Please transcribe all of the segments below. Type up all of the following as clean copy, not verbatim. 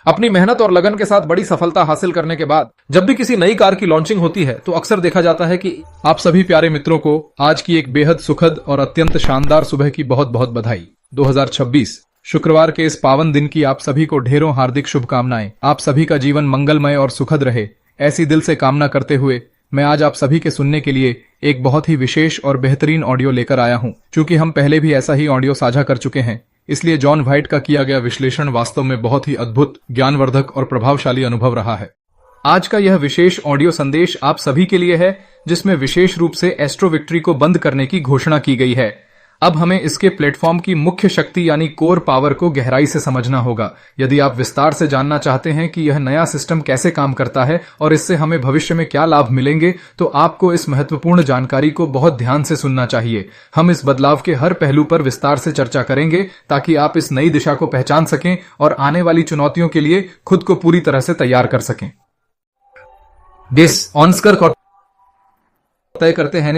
अपनी मेहनत और लगन के साथ बड़ी सफलता हासिल करने के बाद जब भी किसी नई कार की लॉन्चिंग होती है तो अक्सर देखा जाता है कि आप सभी प्यारे मित्रों को आज की एक बेहद सुखद और अत्यंत शानदार सुबह की बहुत बहुत बधाई। 2026 शुक्रवार के इस पावन दिन की आप सभी को ढेरों हार्दिक शुभकामनाएं। आप सभी का जीवन मंगलमय और सुखद रहे, ऐसी दिल से कामना करते हुए मैं आज आप सभी के सुनने के लिए एक बहुत ही विशेष और बेहतरीन ऑडियो लेकर आया हूं। क्योंकि हम पहले भी ऐसा ही ऑडियो साझा कर चुके हैं, इसलिए जॉन व्हाइट का किया गया विश्लेषण वास्तव में बहुत ही अद्भुत, ज्ञानवर्धक और प्रभावशाली अनुभव रहा है। आज का यह विशेष ऑडियो संदेश आप सभी के लिए है, जिसमें विशेष रूप से एस्ट्रो विक्ट्री को बंद करने की घोषणा की गई है। अब हमें इसके प्लेटफॉर्म की मुख्य शक्ति यानी कोर पावर को गहराई से समझना होगा। यदि आप विस्तार से जानना चाहते हैं कि यह नया सिस्टम कैसे काम करता है और इससे हमें भविष्य में क्या लाभ मिलेंगे, तो आपको इस महत्वपूर्ण जानकारी को बहुत ध्यान से सुनना चाहिए। हम इस बदलाव के हर पहलू पर विस्तार से चर्चा करेंगे ताकि आप इस नई दिशा को पहचान सकें और आने वाली चुनौतियों के लिए खुद को पूरी तरह से तैयार कर सकें। ऑनस्कर तय करते हैं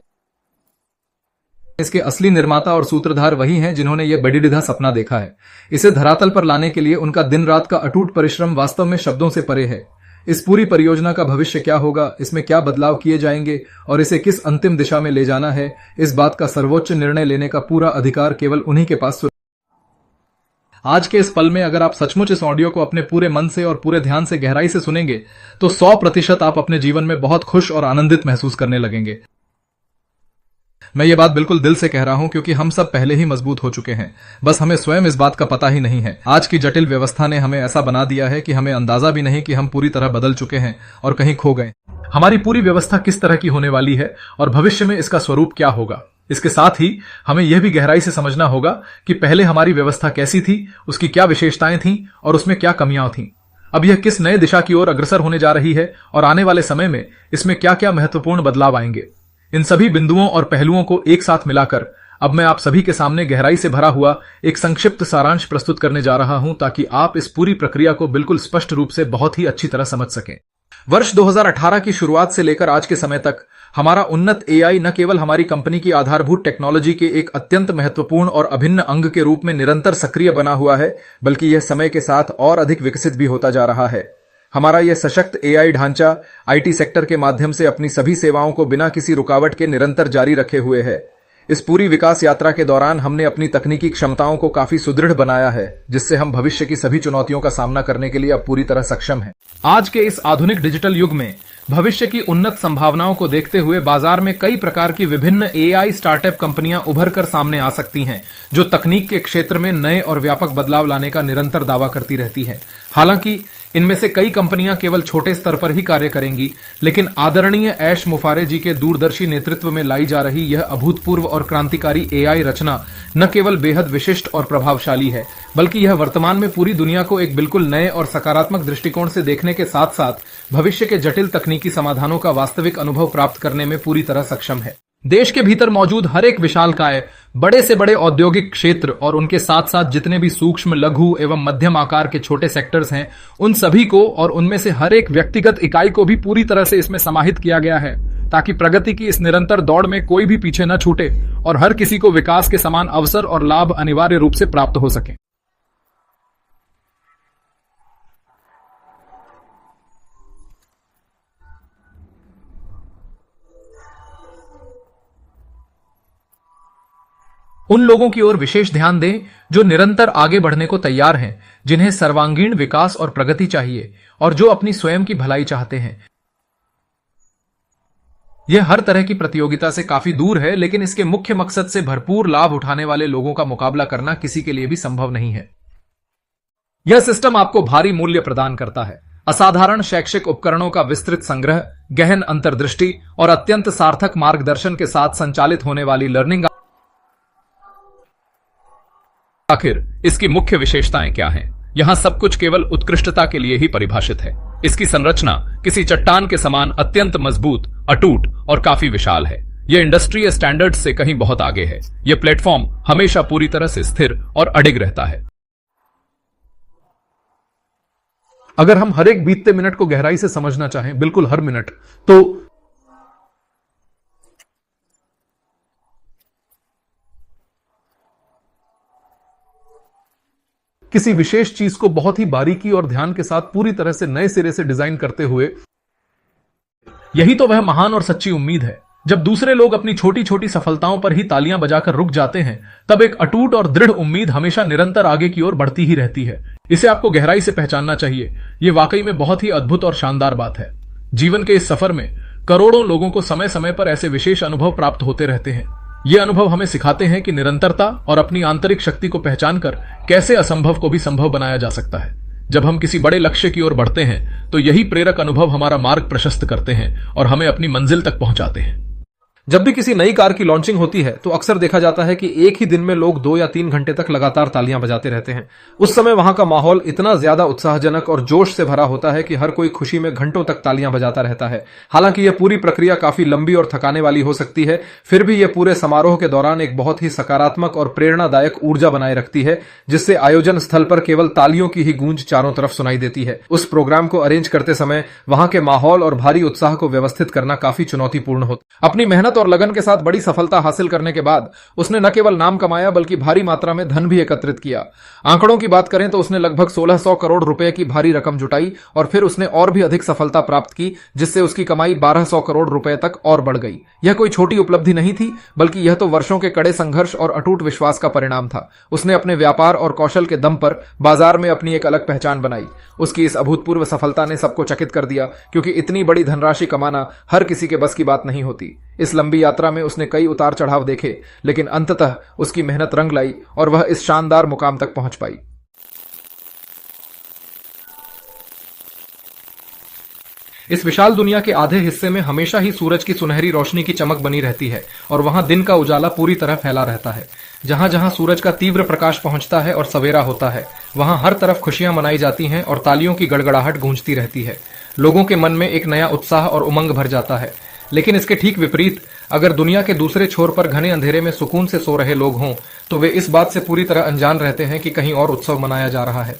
इसके असली निर्माता और सूत्रधार वही हैं जिन्होंने यह बड़ीडिधा सपना देखा है। इसे धरातल पर लाने के लिए उनका दिन रात का अटूट परिश्रम वास्तव में शब्दों से परे है। इस पूरी परियोजना का भविष्य क्या होगा, इसमें क्या बदलाव किए जाएंगे और इसे किस अंतिम दिशा में ले जाना है, इस बात का सर्वोच्च निर्णय लेने का पूरा अधिकार केवल उन्हीं के पास। आज के इस पल में अगर आप सचमुच इस ऑडियो को अपने पूरे मन से और पूरे ध्यान से गहराई से सुनेंगे तो 100% आप अपने जीवन में बहुत खुश और आनंदित महसूस करने लगेंगे। मैं ये बात बिल्कुल दिल से कह रहा हूं क्योंकि हम सब पहले ही मजबूत हो चुके हैं, बस हमें स्वयं इस बात का पता ही नहीं है। आज की जटिल व्यवस्था ने हमें ऐसा बना दिया है कि हमें अंदाजा भी नहीं कि हम पूरी तरह बदल चुके हैं और कहीं खो गए। हमारी पूरी व्यवस्था किस तरह की होने वाली है और भविष्य में इसका स्वरूप क्या होगा। इसके साथ ही हमें यह भी गहराई से समझना होगा कि पहले हमारी व्यवस्था कैसी थी, उसकी क्या विशेषताएं थीं और उसमें क्या कमियां थीं। अब यह किस नए दिशा की ओर अग्रसर होने जा रही है और आने वाले समय में इसमें क्या क्या महत्वपूर्ण बदलाव आएंगे। इन सभी बिंदुओं और पहलुओं को एक साथ मिलाकर अब मैं आप सभी के सामने गहराई से भरा हुआ एक संक्षिप्त सारांश प्रस्तुत करने जा रहा हूं ताकि आप इस पूरी प्रक्रिया को बिल्कुल स्पष्ट रूप से बहुत ही अच्छी तरह समझ सकें। वर्ष 2018 की शुरुआत से लेकर आज के समय तक हमारा उन्नत एआई न केवल हमारी कंपनी की आधारभूत टेक्नोलॉजी के एक अत्यंत महत्वपूर्ण और अभिन्न अंग के रूप में निरंतर सक्रिय बना हुआ है, बल्कि यह समय के साथ और अधिक विकसित भी होता जा रहा है। हमारा यह सशक्त एआई ढांचा आईटी सेक्टर के माध्यम से अपनी सभी सेवाओं को बिना किसी रुकावट के निरंतर जारी रखे हुए है। इस पूरी विकास यात्रा के दौरान हमने अपनी तकनीकी क्षमताओं को काफी सुदृढ़ बनाया है, जिससे हम भविष्य की सभी चुनौतियों का सामना करने के लिए अब पूरी तरह सक्षम हैं। आज के इस आधुनिक डिजिटल युग में भविष्य की उन्नत संभावनाओं को देखते हुए बाजार में कई प्रकार की विभिन्न एआई स्टार्टअप कंपनियां उभर कर सामने आ सकती हैं, जो तकनीक के क्षेत्र में नए और व्यापक बदलाव लाने का निरंतर दावा करती रहती है। हालांकि इनमें से कई कंपनियां केवल छोटे स्तर पर ही कार्य करेंगी, लेकिन आदरणीय ऐश मुफारे जी के दूरदर्शी नेतृत्व में लाई जा रही यह अभूतपूर्व और क्रांतिकारी एआई रचना न केवल बेहद विशिष्ट और प्रभावशाली है, बल्कि यह वर्तमान में पूरी दुनिया को एक बिल्कुल नए और सकारात्मक दृष्टिकोण से देखने के साथ साथ भविष्य के जटिल तकनीकी समाधानों का वास्तविक अनुभव प्राप्त करने में पूरी तरह सक्षम है। देश के भीतर मौजूद हर एक विशालकाय बड़े से बड़े औद्योगिक क्षेत्र और उनके साथ साथ जितने भी सूक्ष्म, लघु एवं मध्यम आकार के छोटे सेक्टर्स हैं, उन सभी को और उनमें से हर एक व्यक्तिगत इकाई को भी पूरी तरह से इसमें समाहित किया गया है, ताकि प्रगति की इस निरंतर दौड़ में कोई भी पीछे न छूटे और हर किसी को विकास के समान अवसर और लाभ अनिवार्य रूप से प्राप्त हो सके। उन लोगों की ओर विशेष ध्यान दें जो निरंतर आगे बढ़ने को तैयार हैं, जिन्हें सर्वांगीण विकास और प्रगति चाहिए और जो अपनी स्वयं की भलाई चाहते हैं। यह हर तरह की प्रतियोगिता से काफी दूर है, लेकिन इसके मुख्य मकसद से भरपूर लाभ उठाने वाले लोगों का मुकाबला करना किसी के लिए भी संभव नहीं है। यह सिस्टम आपको भारी मूल्य प्रदान करता है, असाधारण शैक्षिक उपकरणों का विस्तृत संग्रह, गहन अंतर्दृष्टि और अत्यंत सार्थक मार्गदर्शन के साथ संचालित होने वाली लर्निंग। आखिर इसकी मुख्य विशेषताएं क्या हैं? यहां सब कुछ केवल उत्कृष्टता के लिए ही परिभाषित है। इसकी संरचना किसी चट्टान के समान अत्यंत मजबूत, अटूट और काफी विशाल है। यह इंडस्ट्रीय स्टैंडर्ड्स से कहीं बहुत आगे है। यह प्लेटफॉर्म हमेशा पूरी तरह से स्थिर और अडिग रहता है। अगर हम हर एक बीतते मिनट को गहराई से समझना चाहें, बिल्कुल हर मिनट, तो किसी विशेष चीज को बहुत ही बारीकी और ध्यान के साथ पूरी तरह से नए सिरे से डिजाइन करते हुए। यही तो वह महान और सच्ची उम्मीद है। जब दूसरे लोग अपनी छोटी छोटी सफलताओं पर ही तालियां बजाकर रुक जाते हैं, तब एक अटूट और दृढ़ उम्मीद हमेशा निरंतर आगे की ओर बढ़ती ही रहती है। इसे आपको गहराई से पहचानना चाहिए। ये वाकई में बहुत ही अद्भुत और शानदार बात है। जीवन के इस सफर में करोड़ों लोगों को समय समय पर ऐसे विशेष अनुभव प्राप्त होते रहते हैं। ये अनुभव हमें सिखाते हैं कि निरंतरता और अपनी आंतरिक शक्ति को पहचानकर कैसे असंभव को भी संभव बनाया जा सकता है। जब हम किसी बड़े लक्ष्य की ओर बढ़ते हैं, तो यही प्रेरक अनुभव हमारा मार्ग प्रशस्त करते हैं और हमें अपनी मंजिल तक पहुंचाते हैं। जब भी किसी नई कार की लॉन्चिंग होती है तो अक्सर देखा जाता है कि एक ही दिन में लोग 2 या 3 घंटे तक लगातार तालियां बजाते रहते हैं। उस समय वहां का माहौल इतना ज्यादा उत्साहजनक और जोश से भरा होता है कि हर कोई खुशी में घंटों तक तालियां बजाता रहता है। हालांकि यह पूरी प्रक्रिया काफी लंबी और थकाने वाली हो सकती है, फिर भी यह पूरे समारोह के दौरान एक बहुत ही सकारात्मक और प्रेरणादायक ऊर्जा बनाए रखती है, जिससे आयोजन स्थल पर केवल तालियों की ही गूंज चारों तरफ सुनाई देती है। उस प्रोग्राम को अरेंज करते समय वहां के माहौल और भारी उत्साह को व्यवस्थित करना काफी चुनौतीपूर्ण होता। अपनी मेहनत और लगन के साथ बड़ी सफलता हासिल करने के बाद उसने न केवल नाम कमाया बल्कि भारी मात्रा में धन भी एकत्रित किया। आंकड़ों की बात करें तो उसने लगभग 1600 करोड़ रुपए की भारी रकम जुटाई और फिर उसने और भी अधिक सफलता प्राप्त की, जिससे उसकी कमाई 1200 करोड़ रुपए तक और बढ़ गई। यह कोई छोटी उपलब्धि नहीं थी, बल्कि यह तो वर्षों के कड़े संघर्ष और अटूट विश्वास का परिणाम था। उसने अपने व्यापार और कौशल के दम पर बाजार में अपनी एक अलग पहचान बनाई। उसकी इस अभूतपूर्व सफलता ने सबको चकित कर दिया, क्योंकि इतनी बड़ी धनराशि कमाना हर किसी के बस की बात नहीं होती। इस लंबी यात्रा में उसने कई उतार चढ़ाव देखे, लेकिन अंततः उसकी मेहनत रंग लाई और वह इस शानदार मुकाम तक पहुंच पाई। इस विशाल दुनिया के आधे हिस्से में हमेशा ही सूरज की सुनहरी रोशनी की चमक बनी रहती है और वहां दिन का उजाला पूरी तरह फैला रहता है। जहां जहां सूरज का तीव्र प्रकाश पहुंचता है और सवेरा होता है, वहां हर तरफ खुशियां मनाई जाती हैं और तालियों की गड़गड़ाहट गूंजती रहती है। लोगों के मन में एक नया उत्साह और उमंग भर जाता है। लेकिन इसके ठीक विपरीत, अगर दुनिया के दूसरे छोर पर घने अंधेरे में सुकून से सो रहे लोग हों, तो वे इस बात से पूरी तरह अनजान रहते हैं कि कहीं और उत्सव मनाया जा रहा है।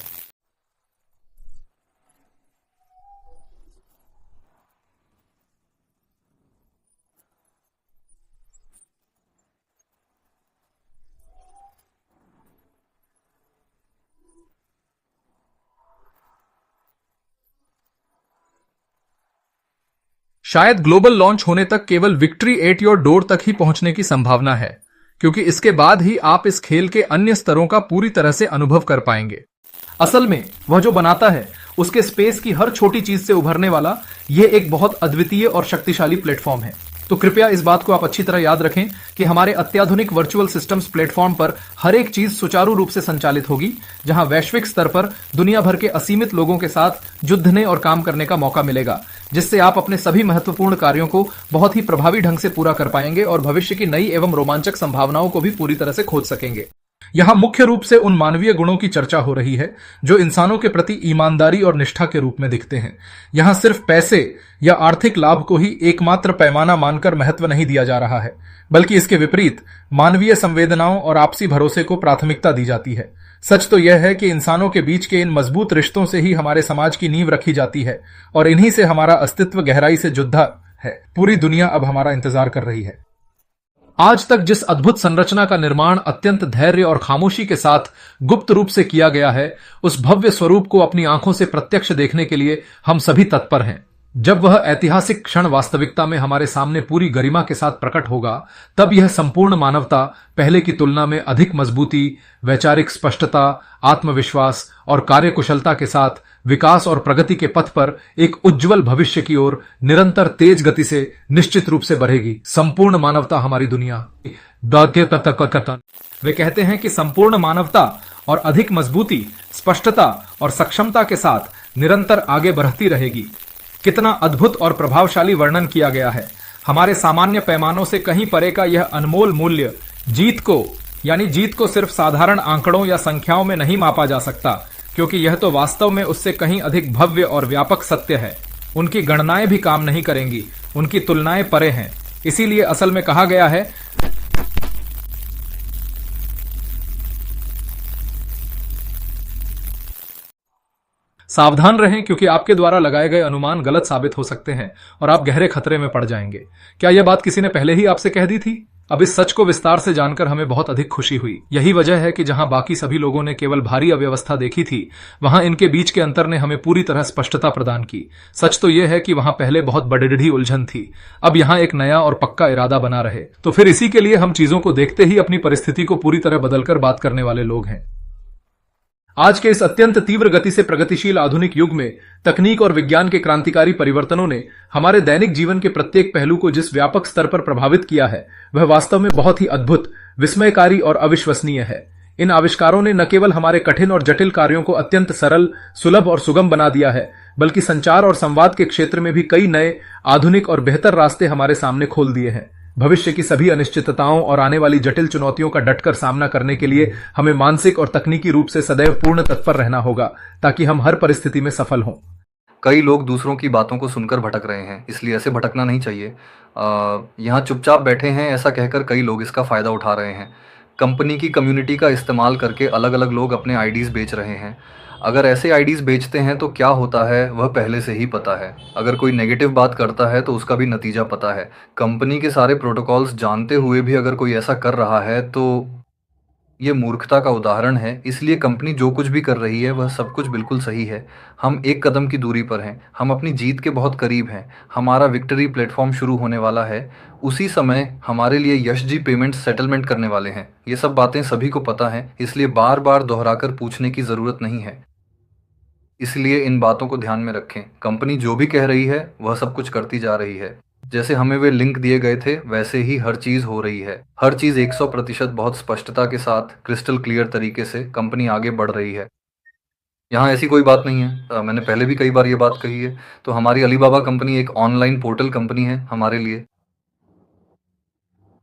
शायद ग्लोबल लॉन्च होने तक केवल विक्ट्री एट योर डोर तक ही पहुंचने की संभावना है, क्योंकि इसके बाद ही आप इस खेल के अन्य स्तरों का पूरी तरह से अनुभव कर पाएंगे। असल में वह जो बनाता है, उसके स्पेस की हर छोटी चीज से उभरने वाला यह एक बहुत अद्वितीय और शक्तिशाली प्लेटफॉर्म है। तो कृपया इस बात को आप अच्छी तरह याद रखें कि हमारे अत्याधुनिक वर्चुअल सिस्टम्स प्लेटफॉर्म पर हर एक चीज सुचारू रूप से संचालित होगी, जहां वैश्विक स्तर पर दुनिया भर के असीमित लोगों के साथ जुड़ने और काम करने का मौका मिलेगा, जिससे आप अपने सभी महत्वपूर्ण कार्यों को बहुत ही प्रभावी ढंग से पूरा कर पाएंगे और भविष्य की नई एवं रोमांचक संभावनाओं को भी पूरी तरह से खोज सकेंगे। यहां मुख्य रूप से उन मानवीय गुणों की चर्चा हो रही है जो इंसानों के प्रति ईमानदारी और निष्ठा के रूप में दिखते हैं। यहां सिर्फ पैसे या आर्थिक लाभ को ही एकमात्र पैमाना मानकर महत्व नहीं दिया जा रहा है, बल्कि इसके विपरीत मानवीय संवेदनाओं और आपसी भरोसे को प्राथमिकता दी जाती है। सच तो यह है कि इंसानों के बीच के इन मजबूत रिश्तों से ही हमारे समाज की नींव रखी जाती है और इन्हीं से हमारा अस्तित्व गहराई से जुड़ा है। पूरी दुनिया अब हमारा इंतजार कर रही है। आज तक जिस अद्भुत संरचना का निर्माण अत्यंत धैर्य और खामोशी के साथ गुप्त रूप से किया गया है, उस भव्य स्वरूप को अपनी आंखों से प्रत्यक्ष देखने के लिए हम सभी तत्पर हैं। जब वह ऐतिहासिक क्षण वास्तविकता में हमारे सामने पूरी गरिमा के साथ प्रकट होगा, तब यह संपूर्ण मानवता पहले की तुलना में अधिक मजबूती, वैचारिक स्पष्टता, आत्मविश्वास और कार्यकुशलता के साथ विकास और प्रगति के पथ पर एक उज्जवल भविष्य की ओर निरंतर तेज गति से निश्चित रूप से बढ़ेगी। संपूर्ण मानवता हमारी दुनिया। वे कहते हैं कि संपूर्ण मानवता और अधिक मजबूती, स्पष्टता और सक्षमता के साथ निरंतर आगे बढ़ती रहेगी। कितना अद्भुत और प्रभावशाली वर्णन किया गया है। हमारे सामान्य पैमानों से कहीं परे का यह अनमोल मूल्य जीत को सिर्फ साधारण आंकड़ों या संख्याओं में नहीं मापा जा सकता, क्योंकि यह तो वास्तव में उससे कहीं अधिक भव्य और व्यापक सत्य है। उनकी गणनाएं भी काम नहीं करेंगी, उनकी तुलनाएं परे हैं। इसीलिए असल में कहा गया है, सावधान रहें, क्योंकि आपके द्वारा लगाए गए अनुमान गलत साबित हो सकते हैं और आप गहरे खतरे में पड़ जाएंगे। क्या यह बात किसी ने पहले ही आपसे कह दी थी? अब इस सच को विस्तार से जानकर हमें बहुत अधिक खुशी हुई। यही वजह है कि जहां बाकी सभी लोगों ने केवल भारी अव्यवस्था देखी थी, वहां इनके बीच के अंतर ने हमें पूरी तरह स्पष्टता प्रदान की। सच तो यह है कि वहां पहले बहुत बड़ी उलझन थी, अब यहां एक नया और पक्का इरादा बना रहे। तो फिर इसी के लिए हम चीजों को देखते ही अपनी परिस्थिति को पूरी तरह बदलकर बात करने वाले लोग हैं। आज के इस अत्यंत तीव्र गति से प्रगतिशील आधुनिक युग में तकनीक और विज्ञान के क्रांतिकारी परिवर्तनों ने हमारे दैनिक जीवन के प्रत्येक पहलू को जिस व्यापक स्तर पर प्रभावित किया है, वह वास्तव में बहुत ही अद्भुत, विस्मयकारी और अविश्वसनीय है। इन आविष्कारों ने न केवल हमारे कठिन और जटिल कार्यों को अत्यंत सरल, सुलभ और सुगम बना दिया है, बल्कि संचार और संवाद के क्षेत्र में भी कई नए, आधुनिक और बेहतर रास्ते हमारे सामने खोल दिए हैं। भविष्य की सभी अनिश्चितताओं और आने वाली जटिल चुनौतियों का डटकर सामना करने के लिए हमें मानसिक और तकनीकी रूप से सदैव पूर्ण तत्पर रहना होगा, ताकि हम हर परिस्थिति में सफल हों। कई लोग दूसरों की बातों को सुनकर भटक रहे हैं, इसलिए ऐसे भटकना नहीं चाहिए। यहाँ चुपचाप बैठे हैं ऐसा कहकर कई लोग इसका फ़ायदा उठा रहे हैं। कंपनी की कम्युनिटी का इस्तेमाल करके अलग अलग लोग अपने आईडीज़ बेच रहे हैं। अगर ऐसे आईडीज़ बेचते हैं तो क्या होता है वह पहले से ही पता है। अगर कोई नेगेटिव बात करता है तो उसका भी नतीजा पता है। कंपनी के सारे प्रोटोकॉल्स जानते हुए भी अगर कोई ऐसा कर रहा है तो ये मूर्खता का उदाहरण है। इसलिए कंपनी जो कुछ भी कर रही है वह सब कुछ बिल्कुल सही है। हम एक कदम की दूरी पर हैं, हम अपनी जीत के बहुत करीब हैं। हमारा विक्ट्री प्लेटफॉर्म शुरू होने वाला है। उसी समय हमारे लिए यश जी पेमेंट सेटलमेंट करने वाले हैं। ये सब बातें सभी को पता हैं, इसलिए बार बार दोहराकर पूछने की ज़रूरत नहीं है। इसलिए इन बातों को ध्यान में रखें। कंपनी जो भी कह रही है वह सब कुछ करती जा रही है। जैसे हमें वे लिंक दिए गए थे वैसे ही हर चीज़ हो रही है। हर चीज़ 100% बहुत स्पष्टता के साथ क्रिस्टल क्लियर तरीके से कंपनी आगे बढ़ रही है। यहाँ ऐसी कोई बात नहीं है। मैंने पहले भी कई बार ये बात कही है। तो हमारी अलीबाबा कंपनी एक ऑनलाइन पोर्टल कंपनी है हमारे लिए।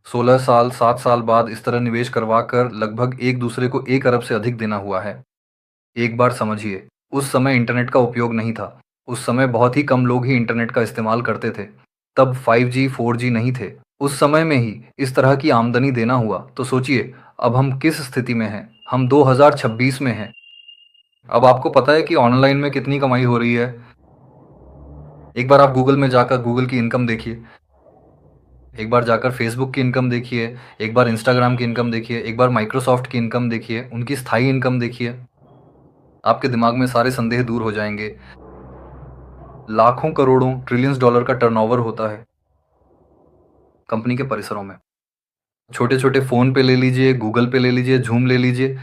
16 साल 7 साल बाद इस तरह निवेश करवा कर लगभग एक दूसरे को 1 अरब से अधिक देना हुआ है। एक बार समझिए, उस समय इंटरनेट का उपयोग नहीं था। उस समय बहुत ही कम लोग ही इंटरनेट का इस्तेमाल करते थे। तब 5G 4G नहीं थे। उस समय में ही इस तरह की आमदनी देना हुआ तो सोचिए अब हम किस स्थिति में हैं। हम 2026 में हैं। अब आपको पता है कि ऑनलाइन में कितनी कमाई हो रही है। एक बार आप गूगल में जाकर गूगल की इनकम देखिए, एक बार जाकर फेसबुक की इनकम देखिए, एक बार इंस्टाग्राम की इनकम देखिए, एक बार माइक्रोसॉफ्ट की इनकम देखिए, उनकी स्थायी इनकम देखिए। आपके दिमाग में सारे संदेह दूर हो जाएंगे। लाखों करोड़ों ट्रिलियंस डॉलर का टर्नओवर होता है कंपनी के परिसरों में। छोटे छोटे फ़ोन पे ले लीजिए, गूगल पे ले लीजिए, जूम ले लीजिए।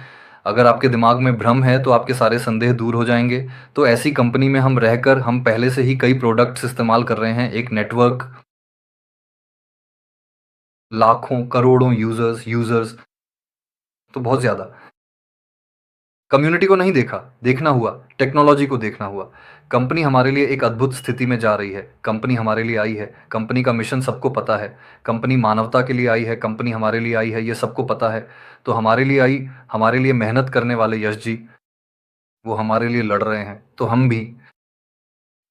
अगर आपके दिमाग में भ्रम है तो आपके सारे संदेह दूर हो जाएंगे। तो ऐसी कंपनी में हम रहकर हम पहले से ही कई प्रोडक्ट्स इस्तेमाल कर रहे हैं। एक नेटवर्क, लाखों करोड़ों यूजर्स तो बहुत ज़्यादा। कम्युनिटी को नहीं देखा, देखना हुआ, टेक्नोलॉजी को देखना हुआ। कंपनी हमारे लिए एक अद्भुत स्थिति में जा रही है। कंपनी हमारे लिए आई है। कंपनी का मिशन सबको पता है। कंपनी मानवता के लिए आई है। कंपनी हमारे लिए आई है, ये सबको पता है। तो हमारे लिए आई, हमारे लिए मेहनत करने वाले यश जी, वो हमारे लिए लड़ रहे हैं। तो हम भी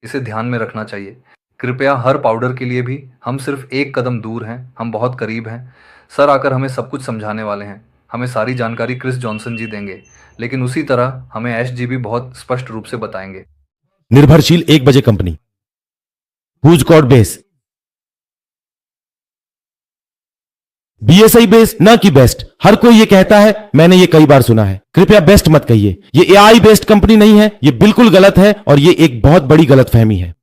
इसे ध्यान में रखना चाहिए। कृपया हर पाउडर के लिए भी हम सिर्फ एक कदम दूर हैं, हम बहुत करीब हैं। सर आकर हमें सब कुछ समझाने वाले हैं। हमें सारी जानकारी क्रिस जॉनसन जी देंगे, लेकिन उसी तरह हमें एश जी भी बहुत स्पष्ट रूप से बताएंगे। निर्भरशील 1 बजे company, who's got base, BSI base ना कि बेस्ट। हर कोई ये कहता है, मैंने ये कई बार सुना है। कृपया बेस्ट मत कहिए। ये एआई बेस्ड कंपनी नहीं है, ये बिल्कुल गलत है और ये एक बहुत बड़ी गलतफहमी है।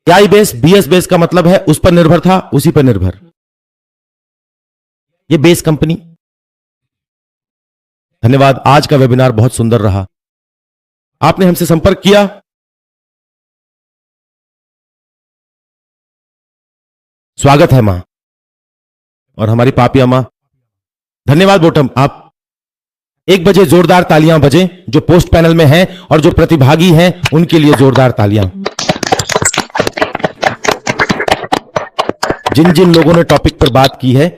एआई बेस, बीएस बेस का मतलब है उस पर निर्भर था, उसी पर निर्भर। ये बेस कंपनी। धन्यवाद, आज का वेबिनार बहुत सुंदर रहा। आपने हमसे संपर्क किया, स्वागत है मां और हमारी पापिया मां। धन्यवाद बोटम। आप 1 बजे जोरदार तालियां बजें जो पोस्ट पैनल में हैं और जो प्रतिभागी हैं उनके लिए जोरदार तालियां। जिन जिन लोगों ने टॉपिक पर बात की है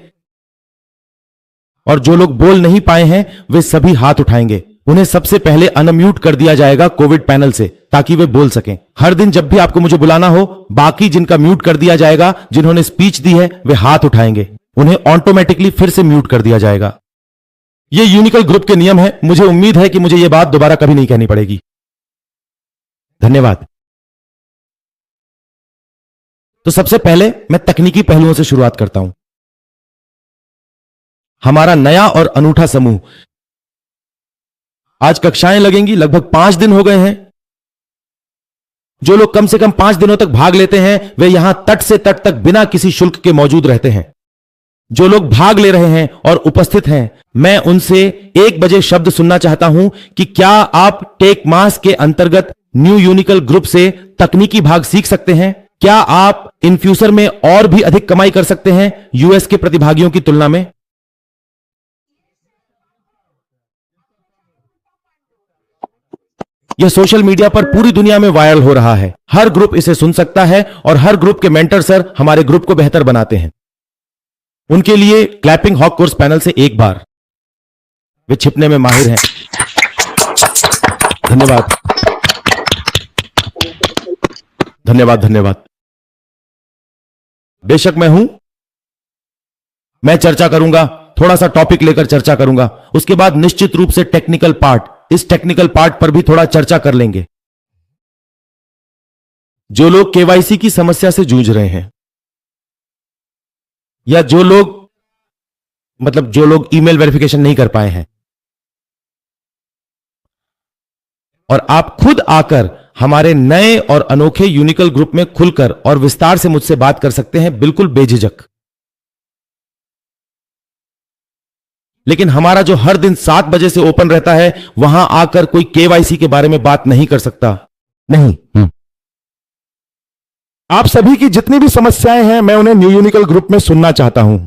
और जो लोग बोल नहीं पाए हैं वे सभी हाथ उठाएंगे। उन्हें सबसे पहले अनम्यूट कर दिया जाएगा कोविड पैनल से, ताकि वे बोल सकें। हर दिन जब भी आपको मुझे बुलाना हो, बाकी जिनका म्यूट कर दिया जाएगा, जिन्होंने स्पीच दी है, वे हाथ उठाएंगे। उन्हें ऑटोमेटिकली फिर से म्यूट कर दिया जाएगा। यह यूनिकल ग्रुप के नियम है। मुझे उम्मीद है कि मुझे यह बात दोबारा कभी नहीं कहनी पड़ेगी। धन्यवाद। तो सबसे पहले मैं तकनीकी पहलुओं से शुरुआत करता हूं। हमारा नया और अनूठा समूह, आज कक्षाएं लगेंगी, लगभग 5 दिन हो गए हैं। जो लोग कम से कम 5 दिनों तक भाग लेते हैं वे यहां तट से तट तक बिना किसी शुल्क के मौजूद रहते हैं। जो लोग भाग ले रहे हैं और उपस्थित हैं, मैं उनसे 1 बजे शब्द सुनना चाहता हूं कि क्या आप टेक मास के अंतर्गत न्यू यूनिकल ग्रुप से तकनीकी भाग सीख सकते हैं? क्या आप इन्फ्यूसर में और भी अधिक कमाई कर सकते हैं यूएस के प्रतिभागियों की तुलना में? यह सोशल मीडिया पर पूरी दुनिया में वायरल हो रहा है। हर ग्रुप इसे सुन सकता है और हर ग्रुप के मेंटर सर हमारे ग्रुप को बेहतर बनाते हैं। उनके लिए क्लैपिंग हॉक कोर्स पैनल से एक बार। वे छिपने में माहिर हैं। धन्यवाद, धन्यवाद, धन्यवाद। बेशक मैं चर्चा करूंगा, थोड़ा सा टॉपिक लेकर चर्चा करूंगा। उसके बाद निश्चित रूप से टेक्निकल पार्ट, इस टेक्निकल पार्ट पर भी थोड़ा चर्चा कर लेंगे। जो लोग केवाईसी की समस्या से जूझ रहे हैं, या जो लोग ईमेल वेरिफिकेशन नहीं कर पाए हैं, और आप खुद आकर हमारे नए और अनोखे यूनिकल ग्रुप में खुलकर और विस्तार से मुझसे बात कर सकते हैं, बिल्कुल बेझिझक। लेकिन हमारा जो हर दिन 7 बजे से ओपन रहता है, वहां आकर कोई केवाईसी के बारे में बात नहीं कर सकता। नहीं। आप सभी की जितनी भी समस्याएं हैं, मैं उन्हें न्यू यूनिकल ग्रुप में सुनना चाहता हूं।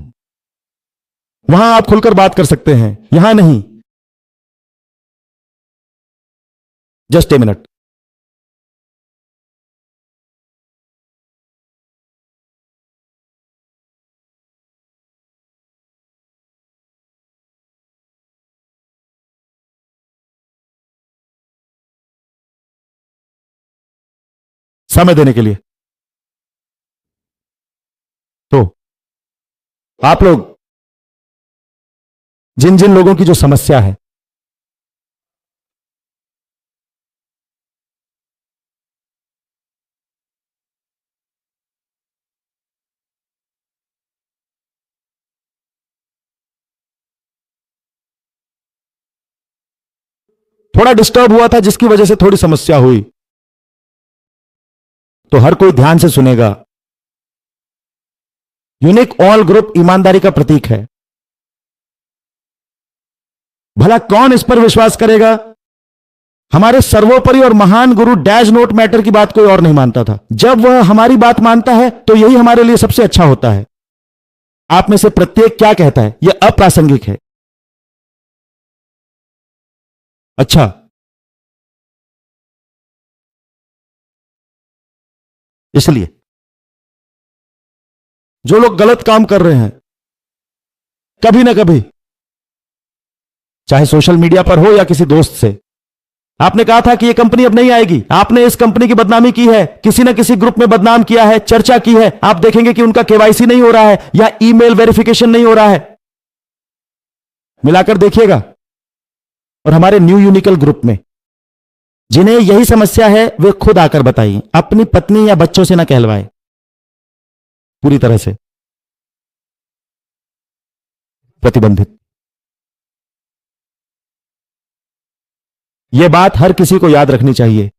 वहां आप खुलकर बात कर सकते हैं, यहां नहीं। Just a minute. समय देने के लिए। तो आप लोग, जिन जिन लोगों की जो समस्या है, थोड़ा डिस्टर्ब हुआ था, जिसकी वजह से थोड़ी समस्या हुई, तो हर कोई ध्यान से सुनेगा। यूनिक ऑल ग्रुप ईमानदारी का प्रतीक है। भला कौन इस पर विश्वास करेगा? हमारे सर्वोपरि और महान गुरु डैश नोट मैटर की बात कोई और नहीं मानता था। जब वह हमारी बात मानता है तो यही हमारे लिए सबसे अच्छा होता है। आप में से प्रत्येक क्या कहता है? यह अप्रासंगिक है। अच्छा, इसलिए जो लोग गलत काम कर रहे हैं, कभी ना कभी, चाहे सोशल मीडिया पर हो या किसी दोस्त से, आपने कहा था कि यह कंपनी अब नहीं आएगी। आपने इस कंपनी की बदनामी की है, किसी ना किसी ग्रुप में बदनाम किया है, चर्चा की है। आप देखेंगे कि उनका केवाईसी नहीं हो रहा है या ईमेल वेरिफिकेशन नहीं हो रहा है। मिलाकर देखिएगा। और हमारे न्यू यूनिकल ग्रुप में जिन्हें यही समस्या है, वे खुद आकर बताइए। अपनी पत्नी या बच्चों से ना कहलवाए, पूरी तरह से प्रतिबंधित। यह बात हर किसी को याद रखनी चाहिए।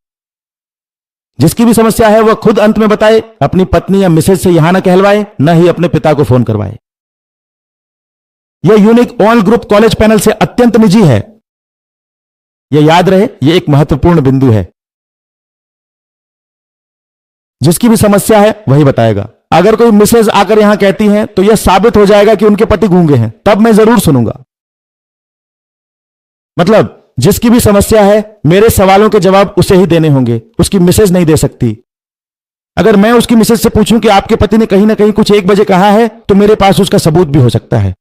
जिसकी भी समस्या है वह खुद अंत में बताए। अपनी पत्नी या मिसेज से यहां ना कहलवाए, न ही अपने पिता को फोन करवाए। यह unique all group college panel से अत्यंत निजी है। यह याद रहे, यह एक महत्वपूर्ण बिंदु है। जिसकी भी समस्या है वही बताएगा। अगर कोई मिसेज आकर यहां कहती हैं तो यह साबित हो जाएगा कि उनके पति गूंगे हैं, तब मैं जरूर सुनूंगा। मतलब जिसकी भी समस्या है, मेरे सवालों के जवाब उसे ही देने होंगे, उसकी मिसेज नहीं दे सकती। अगर मैं उसकी मिसेज से पूछूं कि आपके पति ने कहीं ना कहीं कुछ 1 बजे कहा है, तो मेरे पास उसका सबूत भी हो सकता है।